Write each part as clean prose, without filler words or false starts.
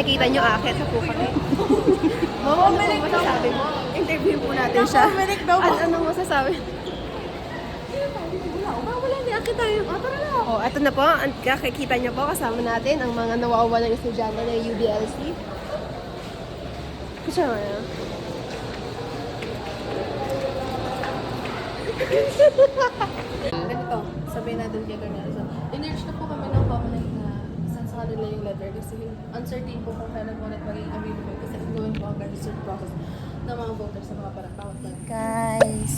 nakikita nyo, akit na po kami. Mama, ano pong masasabi mo? Interview po natin siya. At anong masasabi? Wala, hindi akit tayo. Tara na. Oh, ito na po. Kakikita nyo po, kasama natin ang mga nawawalang estudyante ng UBLC. Kasi mo na. Ganito, sabihin natin kay Cornel. So, in-urge na po kami ng pamalag na isang sa kanila yung letter kasi uncertain po kung kailan mo ulit maging available kasi going po ang registered process ng mga voters sa mga parang Guys,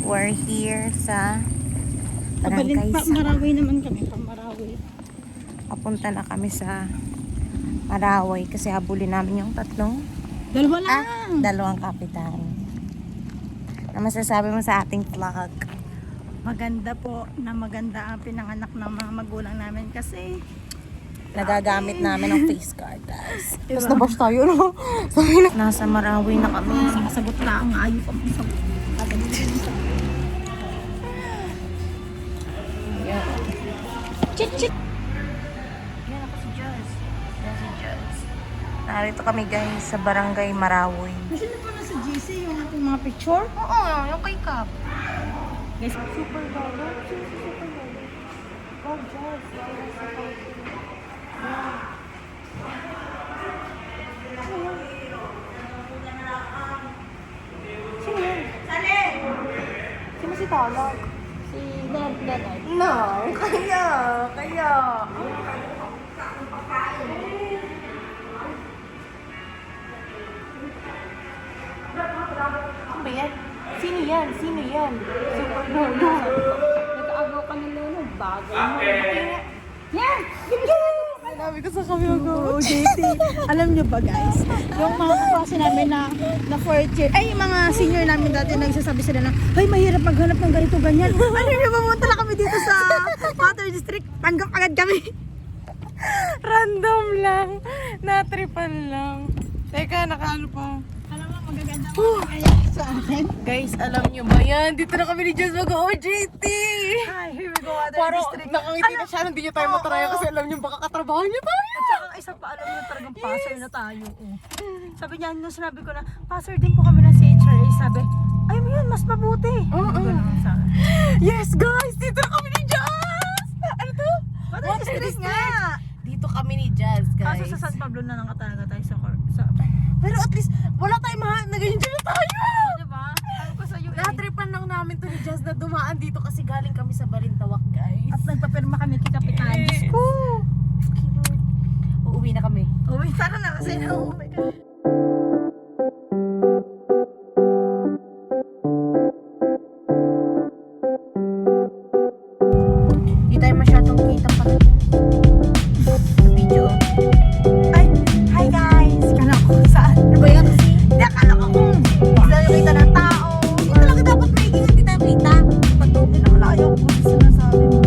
we're here sa Barangay Marawi naman kami, Marawi. Papunta na kami sa Maraway kasi habulin namin yung dalawang kapitan. Ano masasabi mo sa ating vlog? Maganda po na maganda ang pinanganak ng mga magulang namin kasi Nagagamit namin ang face guard, guys. Tapos nabash tayo, no? Nasa Maraway na kami. sasagot na ang ayaw pa mong sagot. Chit! Yan ako si Jazz. Yan si Jazz. Narito kami guys sa Barangay Maraway. Kasi na po na sa GC yung ating mga picture. Oo, yung kay Cap. Guys, Super Dollar. Oh, Jazz. Sino yan? Sino si Talag? si Nanay. No, kaya. Ano ba yan? Sino yan? Super Lolo. Nag-agaw ka nila ng bagay mo. Yan! Sinabi ko sa kami Oo, JT. Alam nyo ba guys, yung mga kaklase namin na fourth year, ay yung mga senior namin dati nagsasabi sila na, ay mahirap maghanap ng ganito ganyan. Alam nyo, pumunta lang kami dito sa Water District, tanggap agad kami. Random lang. Natripan lang. Teka, nakaano pa. Alam mo, magaganda mo kaya sa akin. Guys, alam nyo ba yan? Dito na kami ni Jazz mag-OJT! Hi, here we go, Water Parang District. nakangiti na siya, hindi niya tayo mataraya kasi alam niyo baka katrabaho niya tayo. At saka isa pa, alam mo talagang passer na tayo. Oh. Sabi niya, nung sinabi ko na, passer din po kami ng CHRA, sabi, ay mo yun, mas mabuti. Ganun sa akin. Yes, guys! Dito na kami ni Jazz! Ano to? Water District nga! Dito kami ni Jazz, guys. Kaso sa San Pablo na nakatalaga tayo sa Pero at least, wala tayong na ganyan dyan na tayo! diba? Ano ko sa'yo eh. Natripan lang namin to ni Jazz na dumaan dito kasi galing kami sa Balintawak, guys. At nagpapirma kami kay Kapitan. Yes. Uuwi na kami. Uy, tara na kasi na. Oh my God. Hindi tayo masyadong kita pa sa video. Ay, hi guys! Kala ko saan? Ano ba yan kasi? Hindi, akala ko kung hindi tayo kita ng tao. Hindi talaga dapat maiging hindi tayo kita. Hindi na wala ayaw kung sinasabi mo.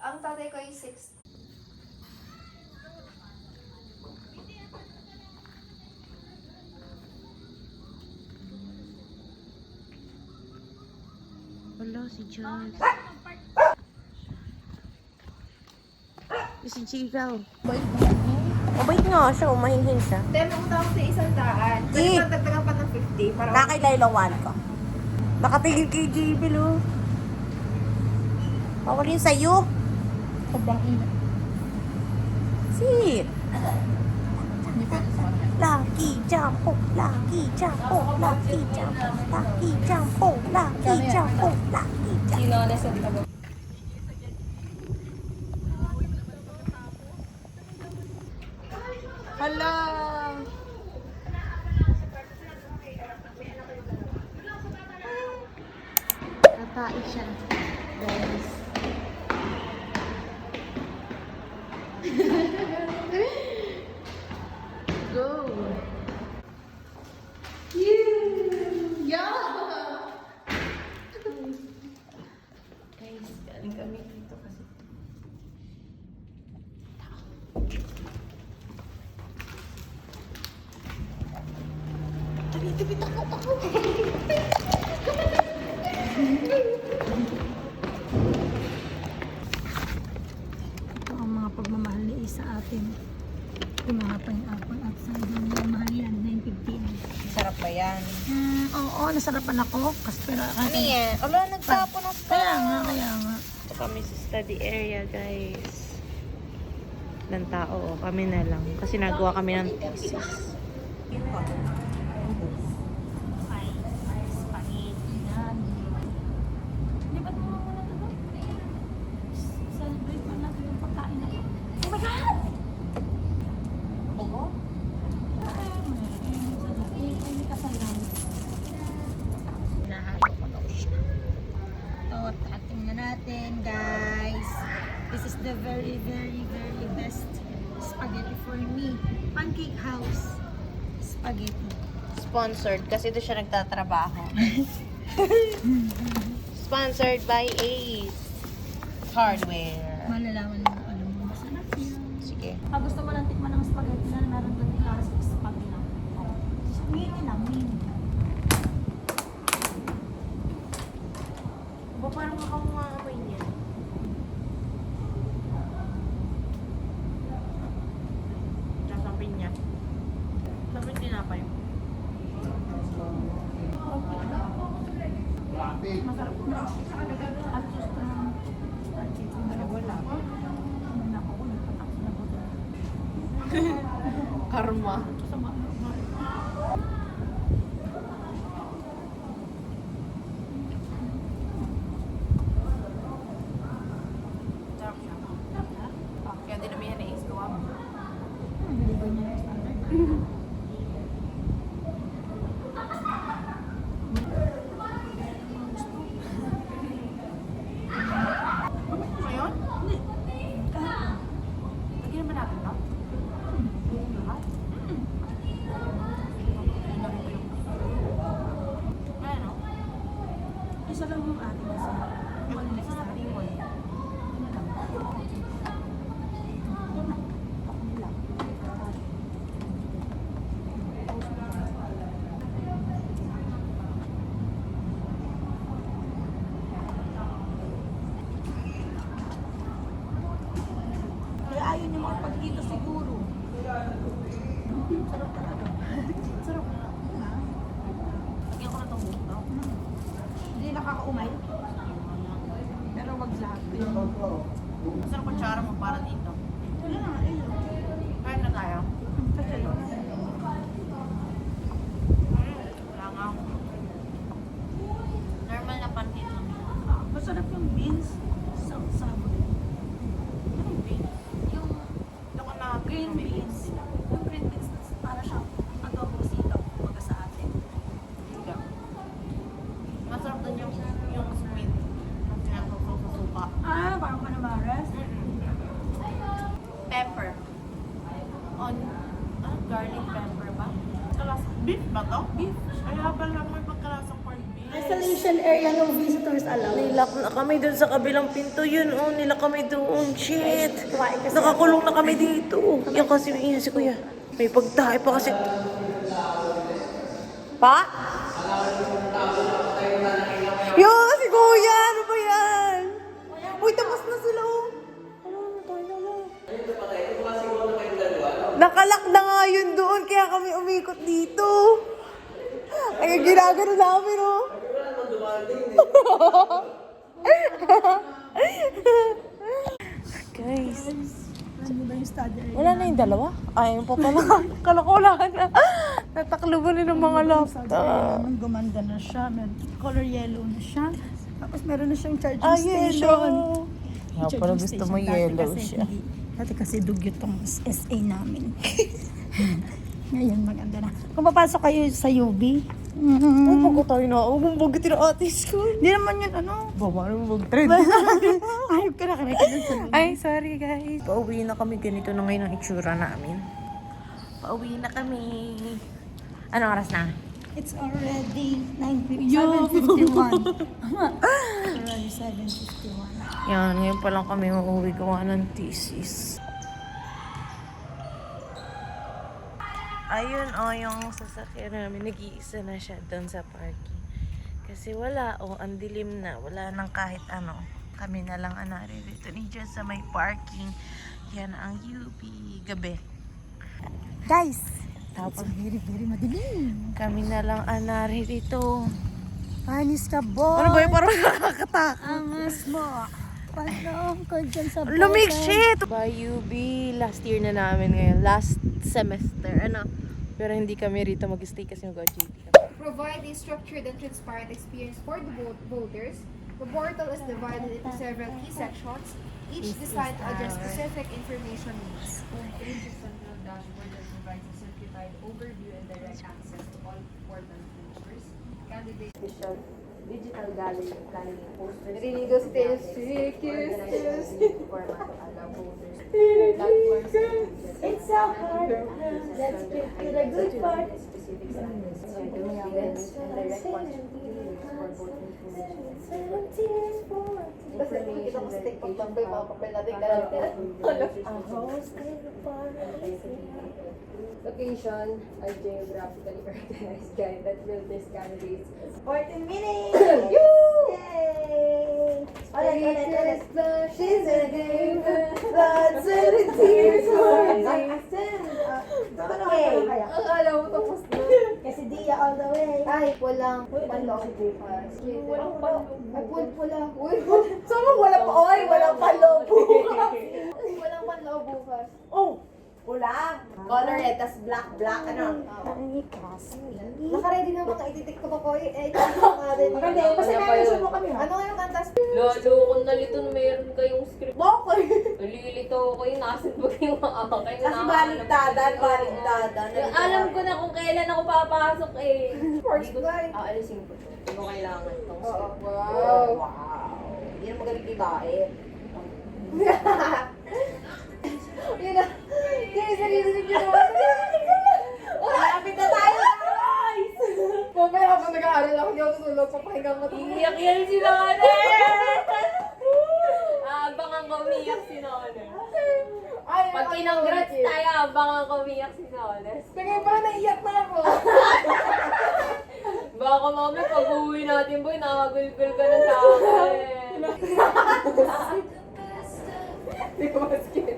Ang tatay ko ay 6. Wala si Jazz. Si Chigaw. Mabait nga siya, umahinhin siya. Then, utang sa 100. Pwede pa dagdagan pa ng 50 para Nakakilailawan ko. Nakatingin kay JB, lo. Bawal yun sa'yo. Sobrang init. Sit. Lucky jumpo, lucky jumpo, lucky jumpo, lucky jumpo, lucky jumpo, lucky jumpo. Sino na sa tago? Hala. Tatai siya. Guys. Go. Guys, galing kami dito kasi Ito ang mga pagmamahal ni Isa atin. Yung mga pineapple at saging na mahal yan, 9.50 yan. Sarap ba yan? Oo, nasarapan ako. Kasi pero Ano yan? Ala, nagtapon ng Kaya nga. Ito kami sa study area, guys. Ng tao, kami na lang. Kasi nagawa kami ng thesis. Spaghetti yan. Di ba't mo muna ito? Celebrate mo natin yung pagkain na ito. Oh my God! Oo? Hindi ka salang. Nahalo ko daw siya. Ito, tating na natin, guys. This is the very, very, very best spaghetti for me. Pancake House spaghetti. Sponsored kasi doon siya nagtatrabaho. Sponsored by Ace Hardware. Malalaman mo, alam mo, masarap yun. Sige. Pag gusto mo lang tikman ng spaghetti na meron doon classic spaghetti lang. Mini lang, mini. Ba, parang makamaamoy niya. Nasapin niya. Sabi tinapay. Masarap po na. At just spaghetti na wala. Ano ako, nagpatak na po doon. Karma. Sa mga Sarap siya. Kaya dinamihan na Ace gawa mo. deliver niya yung standard. Ngayon? Hindi. Lagyan naman natin ito. Lahat? Ayan o. Isa lang yung ating kasi. Wala na sa ating wala. Ano lang. Ako nila. Kaya ayaw niya makapagkita siguro. Sarap talaga. Sarap na. Lagyan ko na itong buto. Hindi nakakaumay. Pero wag lahat. Masarap kutsara mo para dito. Wala na, ayun. Kain na tayo. Kasi yun. Wala nga. Normal na pancake lang. Masarap yung beans sa sabon. Anong beans? Yung loko na Green beans. Yung green beans, para siyang adobo sitaw kumbaga sa atin. Hindi. Masarap din yung sweet. Kasi ako sa suka. Ah, parang panamaras. Pepper. On, garlic pepper ba? Beef ba to? Beef. Kaya pala may pagkalasang corned beef. Isolation area ng visitors allowed. Nilak na kami dun sa kabilang pinto yun. Oh, nilak kami doon. Shit. Nakakulong na kami dito. Yan kasi yan si kuya. May pagtahe pa kasi. Pa? Yo, si kuya. Ano ba yan? Uy, tapos na sila. Oh. Nakalak na nga yun doon. Kaya kami umikot dito. Ay, ginagano namin, oh. Guys. Ano ba yung study area? Wala na yung dalawa? Ayun pa pala. Kala ko wala na. Natakluban na ng mga Study area laptop. naman, gumanda na siya. Color yellow na siya. Tapos meron na siyang charging Ah, station. yellow. Kaya Charging pala gusto mo station. Dati yellow kasi siya. Dati kasi dugyot tong SA namin. Ngayon maganda na. Kung papasok kayo sa UB, Ay, bago tayo na. Huwag mong bagutin ang atis ko. hindi naman yun ano. Baba naman mag-trend. Ayop ka na ka na. Ay, sorry guys. Pauwi na kami. Ganito na ngayon ang itsura namin. Pauwi na kami. Anong oras na? It's already 7:51. Already 7:51. Yan, ngayon pa lang kami uuwi gawa ng thesis. Ayun, yung sasakyan namin, nag-iisa na siya doon sa parking. Kasi wala, ang dilim na. Wala nang kahit ano. Kami na lang ang naririto ni dyan sa may parking. Yan ang UP. Gabi. Guys, tapos very madilim. Kami na lang ang naririto. Panis ka, boy. Ano ba yung parang nakakatak? Angas mo. Panong ko dyan sa boy. Lumig shit! By UB, last year na namin ngayon. Last semester. Ano? Pero hindi kami rito mag-stay kasi mag-GT. Provide a structured and transparent experience for the voters. The portal is divided into several key sections, each designed to address specific information needs. Homepage is central dashboard that provides a simplified overview and direct access to all portal features. Candidate digital gallery planning posters. Narinig si Taylor Swift. Format to allow voters platforms It's so hard. Let's get to the good part. specific standards. So those events and direct contributions for voting information. Kasi nakikita ko sa TikTok lang ba yung mga papel natin Location, a geographically organized guide that filters candidates. 14 minutes! Yay! Ulit. She's a game. Blood, sweat, and tears for Jason. Okay. Akala mo tapos na. Kasi Dia all the way. Ay, walang panloob bukas. Walang panloob. Ay, wala. Uy, Saan mo wala pa? Oy, walang palo bukas. walang panloob bukas. Oh! Ulang. Color red, tas black, ano? Nakaready na mga ititiktok ako. Ikaw ka rin. Maganda, kasi nalilito mo kami ha? Ano yung kantas? Lalo, kung nalito na mayroon kayong script. Bakit? Nalilito ako yung nasan ba yung mga kayo Kasi baligtadan. Alam ko na kung kailan ako papasok eh. First guy. Aalisin ko. Hindi ko kailangan tong Oo. script. Wow. Hindi na magaling kitain. Yun na. Kaya sarili ko naman. Malapit na tayo, guys! Mamaya habang nag-aaral ako, hindi ako tutulog. Papahinga mo. Iiyak yan si Nona! Abangan ko umiyak si Nona. Ay, Pag kinongrats tayo, abangan ko umiyak si Nona. Sige pa, naiyak na ako. Baka mamaya pag uwi natin boy, nakagulgul ka na sa akin. Hindi ko maskit.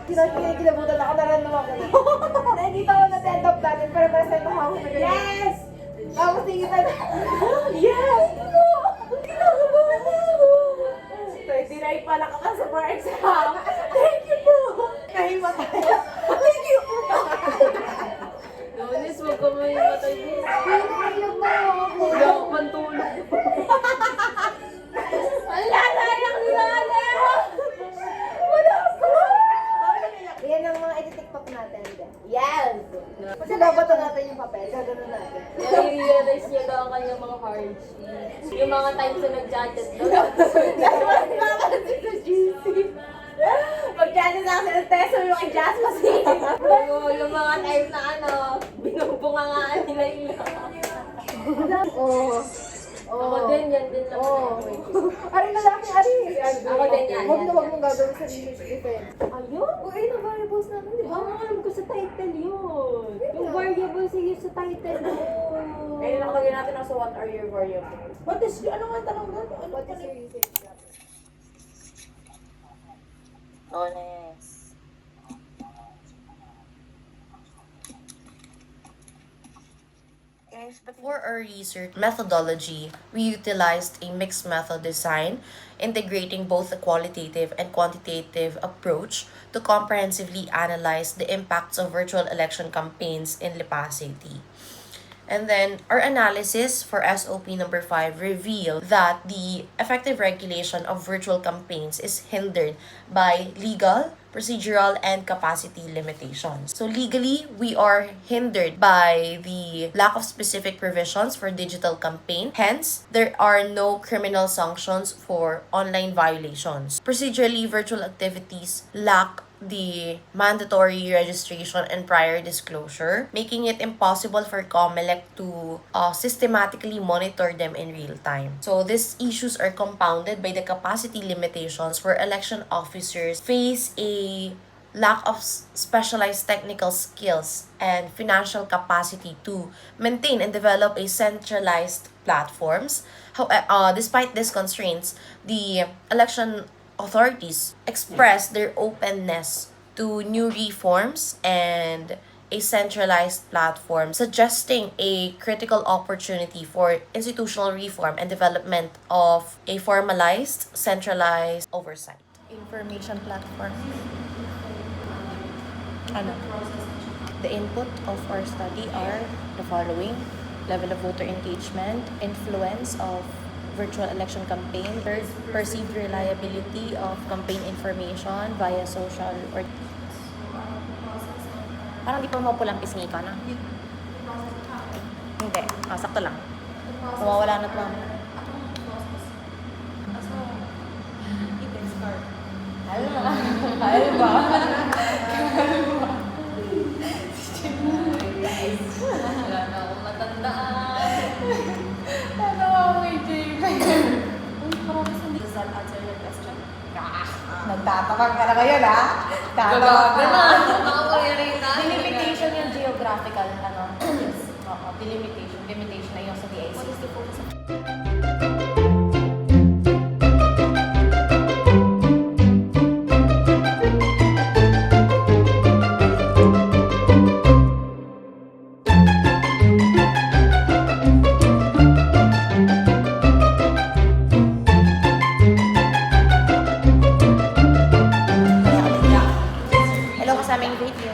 Kinabutan ako, naramdaman ko na. Nakikita ko na send up natin, pero para send up ako na ganyan. Yes! Tapos nakikita na. Yes! Kinakabahan na ako! 29 pala ka sa bar exam. Thank you po! Nahimatay. Thank you! Nonis, huwag ka may matay mo. Pinaiyak na ako. Hindi ako pantulog. Wala, sayang si Nana! Wala ako! Yan ang mga iti-tiktok natin. Yes! Kasi babata natin yung papel, gagano natin. Nai-realize niya daw ang kanyang mga hardships. Yung mga times na nag-chatted daw. Pag-challenge na kasi ng teso yung kay Jazz kasi. Yung mga times na binubungangaan nila ilang. Oo. Ako din, yan din lang. Oo. Ari lalaki, ari. Ako din yan. Huwag na huwag mong gagawin sa defense. Ayun? Uy, na-variables natin, di ba? Baka alam ko sa title yun. Yung variable sige sa title mo. Ngayon nakalagay natin ang so what are your variables? What is, ano nga tanong doon? What is your usage? Honest. For our research methodology, we utilized a mixed method design, integrating both a qualitative and quantitative approach to comprehensively analyze the impacts of virtual election campaigns in Lipa City. And then, our analysis for SOP number 5 revealed that the effective regulation of virtual campaigns is hindered by legal, procedural, and capacity limitations. So legally, we are hindered by the lack of specific provisions for digital campaign. Hence, there are no criminal sanctions for online violations. Procedurally, virtual activities lack the mandatory registration and prior disclosure, making it impossible for COMELEC to systematically monitor them in real time. So these issues are compounded by the capacity limitations where election officers face a lack of specialized technical skills and financial capacity to maintain and develop a centralized platforms. Despite these constraints, the election authorities expressed their openness to new reforms and a centralized platform, suggesting a critical opportunity for institutional reform and development of a formalized, centralized oversight. Information platform. Ano? The input of our study are the following: level of voter engagement, influence of virtual election campaign, third, perceived reliability of campaign information via social or... Parang di pa mapulang pisngi ka na. Hindi. Sakto lang. Mawawala na ito. Alba. Wala na akong matandaan. Ano ako kay Jay? Does that answer your question? Nagtatapag ka na ngayon, ha? Gagawa na. Nakakayari na. Delimitation yung geographical, ano? Yes. Oo, delimitation. Limitation na yung sa DIC. What is the focus of Hello, kasaming video.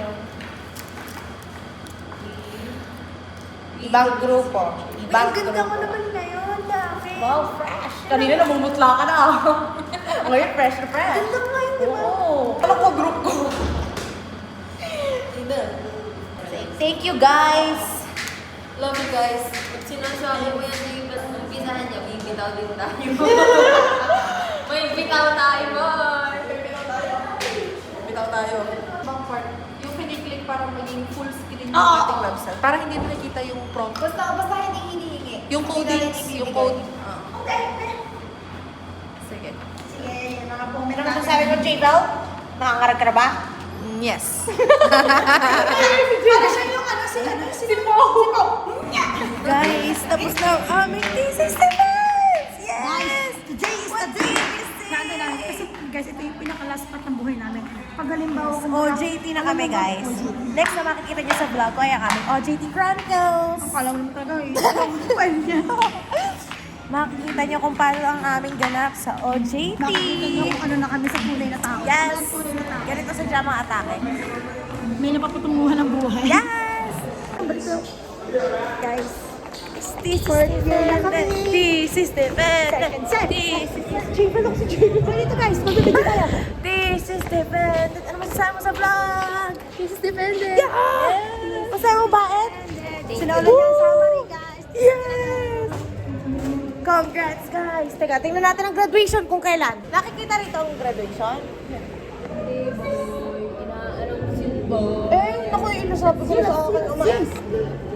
Ibang grupo. Ibang grupo. mo naman ngayon, dami. Wow, fresh. Kanina namumutla ka na. Ngayon, fresh na fresh. Ganda nga yun, di ba? Oo. Alam ko, group ko. Thank you, guys. Love you guys. Pag sinasabi mo yan yung umpisahan niya, may bitaw din tayo. May bitaw tayo, boy. Bitaw tayo. ibang part? Yung kiniklik para maging full screen yung Oo, ating oo. website. Para hindi nakikita yung prompt. Basta hindi hinihingi. Yung codings, yung code. Sige. Sige, mga po. Meron ka sabi mo, J-Bell? Nakakarag ka na ba? Yes. Ano siya yung si Mo. Guys, tapos na ang aming thesis defense! Yes! Today is the day! Kasi guys, ito yung pinaka-last part ng buhay namin. Pag halimbawa, OJT na kami, guys. Next na makikita nyo sa vlog ko ay ang aming OJT Chronicles. akala mo naman talaga, yung niya. Makikita nyo kung paano ang aming ganap sa OJT. Makikita nyo kung ano na kami sa tunay na tao. Yes! Ang tunay na tao. Ganito sa drama atake. May napapatunguhan ng buhay. Yes! Guys, This is defendant. J-Bell ako si J-Bell. Dito guys, magbibigay tayo. This is defendant. Ano masasabi mo sa vlog? This is defended. Yes! Masaya mo ba, Ed? Sinaulan niya ang summary, guys. Yes! Congrats, guys! Teka, tingnan natin ang graduation kung kailan. Nakikita rito ang graduation? Eh, naku, yung inasabi ko sa akin. Umayos.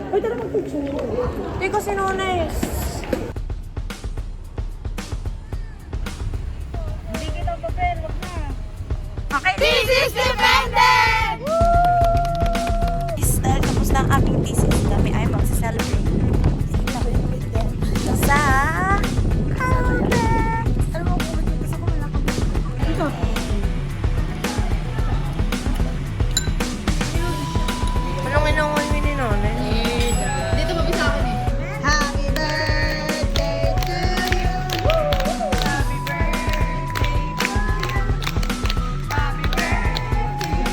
Ay, tara mag-picture. Hindi ko sinunes. Hindi kita papel, wag na. Okay. This is defendant! Dahil tapos na ang aming thesis, kami ay magsa-celebrate. Sa Caltex! Ano mo, kung dito sa kumala ko. Ito. Anong inangon mo ni Nonay? Dito mabisa ako eh. Happy birthday to you. Happy birthday to you. Happy birthday,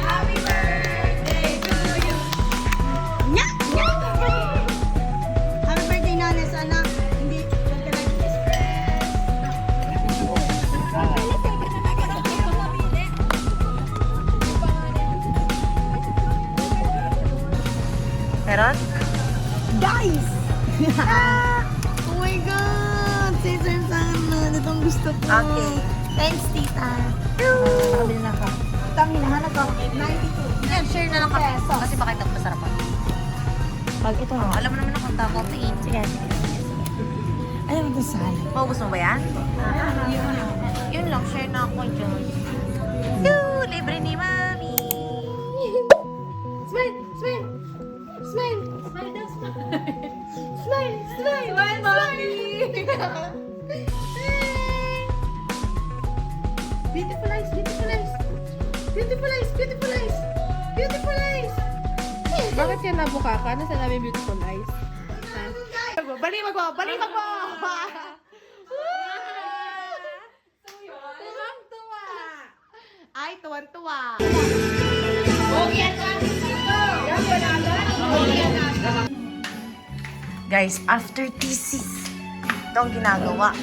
happy birthday to you. Nya! Nya! Happy birthday, Nana. Sana hindi ka nag-stress. Meron? Guys! Oh my God! Caesar salad. Itong gusto ko. Okay. Thanks, tita. Nakabili na ka. Itang hinahanap ako. 92. Yan, share na lang kami. Pesos. Kasi baka ito masarap pa. Pag ito, alam mo naman akong tama ko. Sige. Ayaw ito salad. Maubos mo ba yan? Yun lang, share na ako dyan. libre ni Mami. Smile! Smile! Smile! Smile daw, smile. Smile! Smile! Smile, Mommy! Beautiful eyes! Beautiful eyes! Beautiful eyes! Beautiful eyes! Beautiful eyes! Bakit yan nabuka ka? Nasa namin beautiful eyes? Baliwag mo! Baliwag mo! Tuwang-tuwa! Ay, tuwan-tuwa! Guys, after thesis, ito ang ginagawa.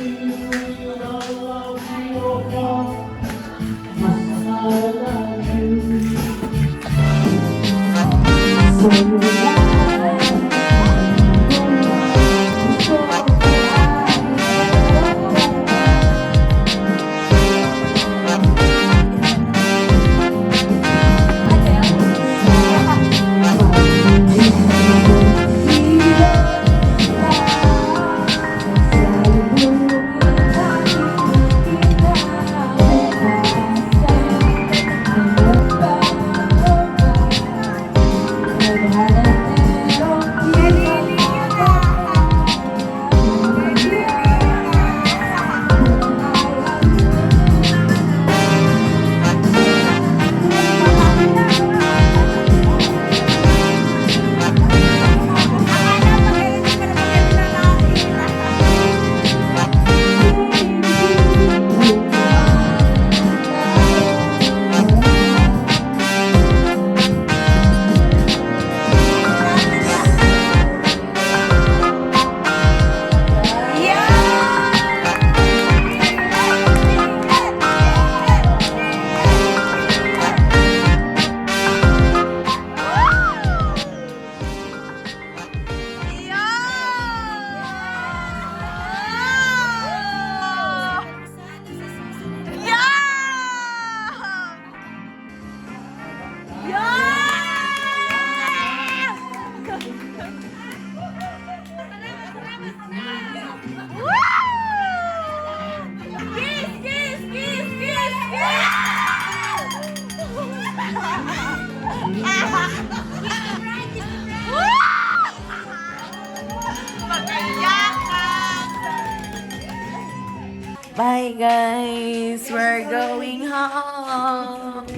Bye guys, we're going home.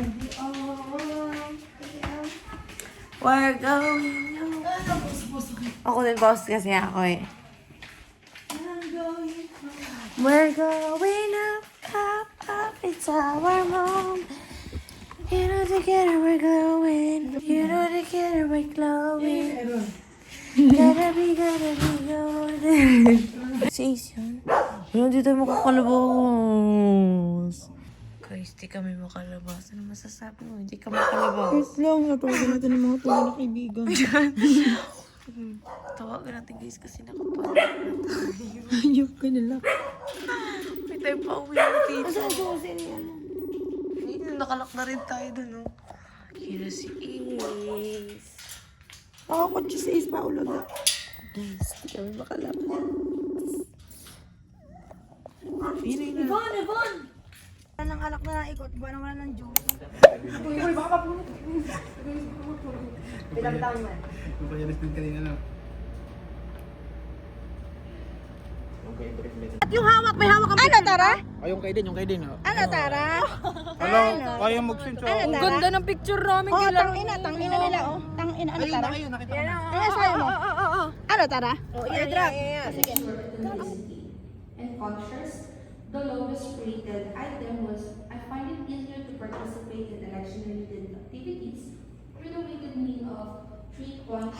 We're going home. Ako din boss kasi ako eh. We're going up, up, up, it's our home. You know together we're glowing. You know together we're glowing. Gotta be golden. Si Ace yun. Wala, di tayo makakalabas. Guys, di kami makalabas. Ano masasabi mo? Hindi ka makalabas. Wait lang, natawagan natin ng mga tunay na kaibigan. Tawagan natin guys kasi nakapagod. Ayok ka nila. May tayo pa uwi na dito. Ayun, nakalak na rin tayo dun, no? Kira si Ace. Pakakot siya sa Ace pa ulo na. Guys, di kami makalabas. Yvonne! Wala ng alak na naikot, wala naman ng juice. At yung hawak, may hawak ang ano, Tara? Ay, yung kay din. Oh. Ano, Tara? Ano? Kaya mag-sense ako. Ang ganda ng picture namin. Oh, tangina nila, oh. Tangina, ano, Tara? Ayun, nakita ko na. Ano sabi mo? Ano, Tara? Oh, airdrop. Sige. And conscious, the lowest rated item was, I find it easier to participate in election-related activities through the weighted mean of 3.1.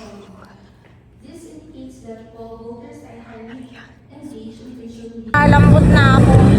This indicates that poll voters are highly engaged in visual media. Lambot na ako.